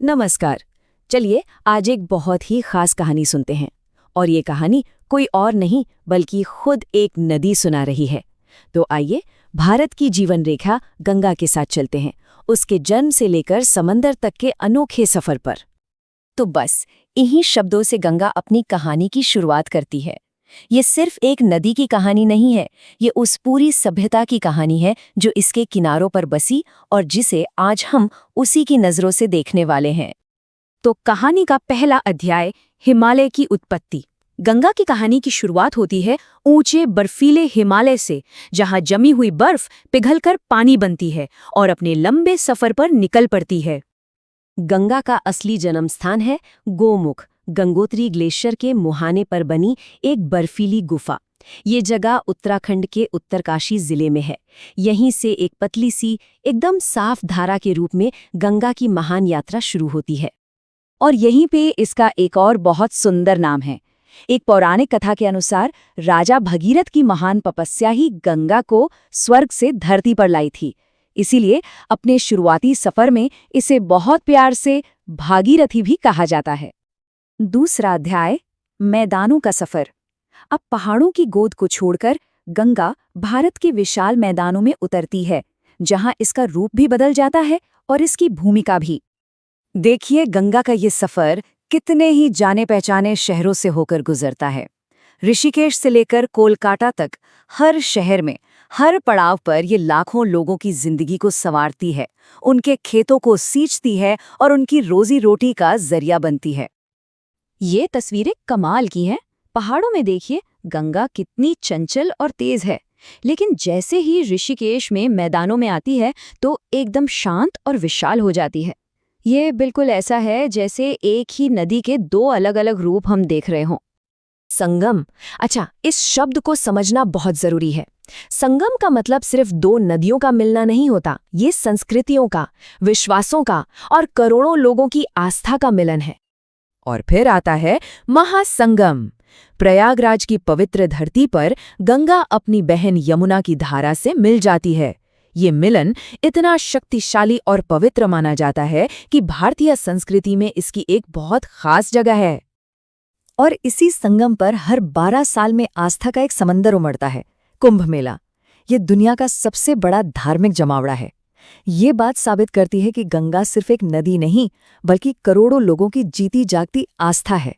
नमस्कार। चलिए आज एक बहुत ही खास कहानी सुनते हैं। और ये कहानी कोई और नहीं बल्कि खुद एक नदी सुना रही है। तो आइए भारत की जीवन रेखा गंगा के साथ चलते हैं, उसके जन्म से लेकर समंदर तक के अनोखे सफर पर। तो बस इन्हीं शब्दों से गंगा अपनी कहानी की शुरुआत करती है। ये सिर्फ एक नदी की कहानी नहीं है, ये उस पूरी सभ्यता की कहानी है जो इसके किनारों पर बसी और जिसे आज हम उसी की नजरों से देखने वाले हैं। तो कहानी का पहला अध्याय, हिमालय की उत्पत्ति। गंगा की कहानी की शुरुआत होती है ऊंचे बर्फीले हिमालय से, जहां जमी हुई बर्फ पिघलकर पानी बनती है और अपने लंबे सफर पर निकल पड़ती है। गंगा का असली जन्म स्थान है गोमुख, गंगोत्री ग्लेशियर के मुहाने पर बनी एक बर्फीली गुफा। ये जगह उत्तराखंड के उत्तरकाशी जिले में है। यहीं से एक पतली सी एकदम साफ धारा के रूप में गंगा की महान यात्रा शुरू होती है। और यहीं पे इसका एक और बहुत सुंदर नाम है। एक पौराणिक कथा के अनुसार राजा भगीरथ की महान तपस्या ही गंगा को स्वर्ग से धरती पर लाई थी। इसीलिए अपने शुरुआती सफर में इसे बहुत प्यार से भागीरथी भी कहा जाता है। दूसरा अध्याय, मैदानों का सफर। अब पहाड़ों की गोद को छोड़कर गंगा भारत के विशाल मैदानों में उतरती है, जहां इसका रूप भी बदल जाता है और इसकी भूमिका भी। देखिए गंगा का ये सफर कितने ही जाने पहचाने शहरों से होकर गुजरता है। ऋषिकेश से लेकर कोलकाता तक हर शहर में हर पड़ाव पर ये लाखों लोगों की जिंदगी को संवारती है, उनके खेतों को सींचती है और उनकी रोजी रोटी का जरिया बनती है। ये तस्वीरें कमाल की हैं। पहाड़ों में देखिए गंगा कितनी चंचल और तेज है, लेकिन जैसे ही ऋषिकेश में मैदानों में आती है तो एकदम शांत और विशाल हो जाती है। ये बिल्कुल ऐसा है जैसे एक ही नदी के दो अलग अलग रूप हम देख रहे हों। संगम। अच्छा, इस शब्द को समझना बहुत जरूरी है। संगम का मतलब सिर्फ दो नदियों का मिलना नहीं होता, ये संस्कृतियों का, विश्वासों का और करोड़ों लोगों की आस्था का मिलन है। और फिर आता है महासंगम। प्रयागराज की पवित्र धरती पर गंगा अपनी बहन यमुना की धारा से मिल जाती है। ये मिलन इतना शक्तिशाली और पवित्र माना जाता है कि भारतीय संस्कृति में इसकी एक बहुत खास जगह है। और इसी संगम पर हर 12 साल में आस्था का एक समंदर उमड़ता है, कुंभ मेला। ये दुनिया का सबसे बड़ा धार्मिक जमावड़ा है। ये बात साबित करती है कि गंगा सिर्फ एक नदी नहीं बल्कि करोड़ों लोगों की जीती जागती आस्था है।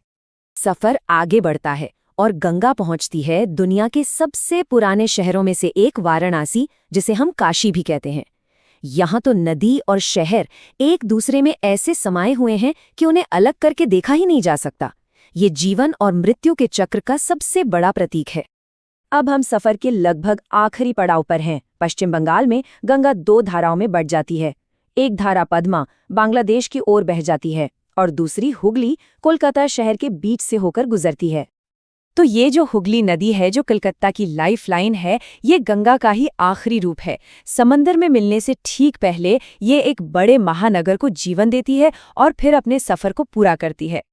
सफर आगे बढ़ता है और गंगा पहुंचती है दुनिया के सबसे पुराने शहरों में से एक, वाराणसी, जिसे हम काशी भी कहते हैं। यहाँ तो नदी और शहर एक दूसरे में ऐसे समाये हुए हैं कि उन्हें अलग करके देखा ही नहीं जा सकता। ये जीवन और मृत्यु के चक्र का सबसे बड़ा प्रतीक है। अब हम सफर के लगभग आखिरी पड़ाव पर हैं। पश्चिम बंगाल में गंगा दो धाराओं में बढ़ जाती है। एक धारा पद्मा बांग्लादेश की ओर बह जाती है और दूसरी हुगली कोलकाता शहर के बीच से होकर गुजरती है। तो ये जो हुगली नदी है, जो कलकत्ता की लाइफलाइन है, ये गंगा का ही आखिरी रूप है। समंदर में मिलने से ठीक पहले ये एक बड़े महानगर को जीवन देती है और फिर अपने सफर को पूरा करती है।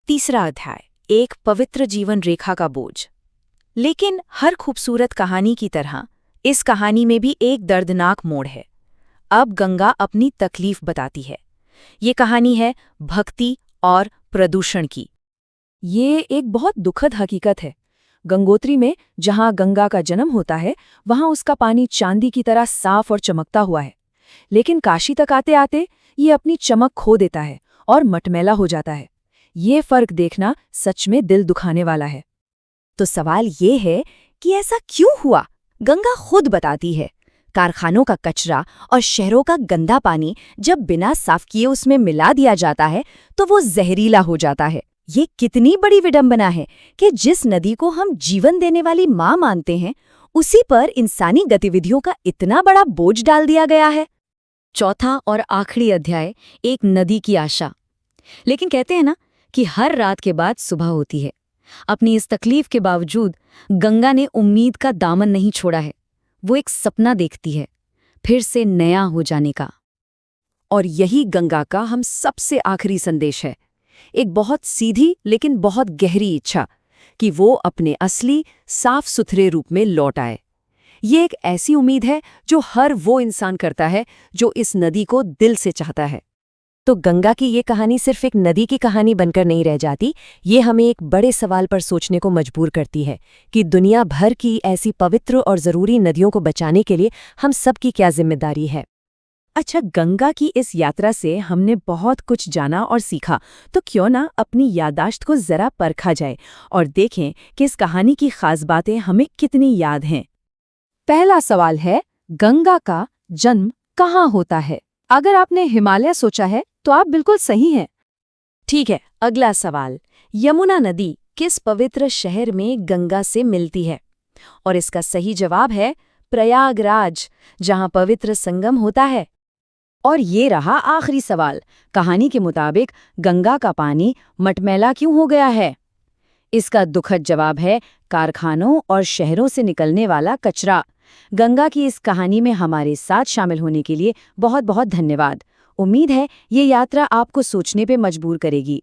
तीसरा अध्याय, एक पवित्र जीवन रेखा का बोझ। लेकिन हर खूबसूरत कहानी की तरह इस कहानी में भी एक दर्दनाक मोड़ है। अब गंगा अपनी तकलीफ बताती है। ये कहानी है भक्ति और प्रदूषण की। ये एक बहुत दुखद हकीकत है। गंगोत्री में जहां गंगा का जन्म होता है, वहां उसका पानी चांदी की तरह साफ और चमकता हुआ है। लेकिन काशी तक आते आते ये अपनी चमक खो देता है और मटमैला हो जाता है। ये फर्क देखना सच में दिल दुखाने वाला है। तो सवाल ये है कि ऐसा क्यों हुआ? गंगा खुद बताती है, कारखानों का कचरा और शहरों का गंदा पानी जब बिना साफ किए उसमें मिला दिया जाता है तो वो जहरीला हो जाता है। ये कितनी बड़ी विडंबना है कि जिस नदी को हम जीवन देने वाली माँ मानते हैं, उसी पर इंसानी गतिविधियों का इतना बड़ा बोझ डाल दिया गया है। चौथा और आखिरी अध्याय, एक नदी की आशा। लेकिन कहते हैं ना कि हर रात के बाद सुबह होती है। अपनी इस तकलीफ के बावजूद गंगा ने उम्मीद का दामन नहीं छोड़ा है। वो एक सपना देखती है, फिर से नया हो जाने का। और यही गंगा का हम सबसे आखिरी संदेश है, एक बहुत सीधी लेकिन बहुत गहरी इच्छा कि वो अपने असली साफ सुथरे रूप में लौट आए। ये एक ऐसी उम्मीद है जो हर वो इंसान करता है जो इस नदी को दिल से चाहता है। तो गंगा की ये कहानी सिर्फ एक नदी की कहानी बनकर नहीं रह जाती, ये हमें एक बड़े सवाल पर सोचने को मजबूर करती है कि दुनिया भर की ऐसी पवित्र और ज़रूरी नदियों को बचाने के लिए हम सब की क्या जिम्मेदारी है। अच्छा, गंगा की इस यात्रा से हमने बहुत कुछ जाना और सीखा, तो क्यों ना अपनी याददाश्त को जरा परखा जाए और देखें कि इस कहानी की खास बातें हमें कितनी याद हैं। पहला सवाल है, गंगा का जन्म कहाँ होता है? अगर आपने हिमालय सोचा है तो आप बिल्कुल सही हैं। ठीक है, अगला सवाल, यमुना नदी किस पवित्र शहर में गंगा से मिलती है? और इसका सही जवाब है प्रयागराज, जहां पवित्र संगम होता है। और ये रहा आखिरी सवाल, कहानी के मुताबिक गंगा का पानी मटमैला क्यों हो गया है? इसका दुखद जवाब है कारखानों और शहरों से निकलने वाला कचरा। गंगा की इस कहानी में हमारे साथ शामिल होने के लिए बहुत बहुत धन्यवाद। उम्मीद है ये यात्रा आपको सोचने पे मजबूर करेगी।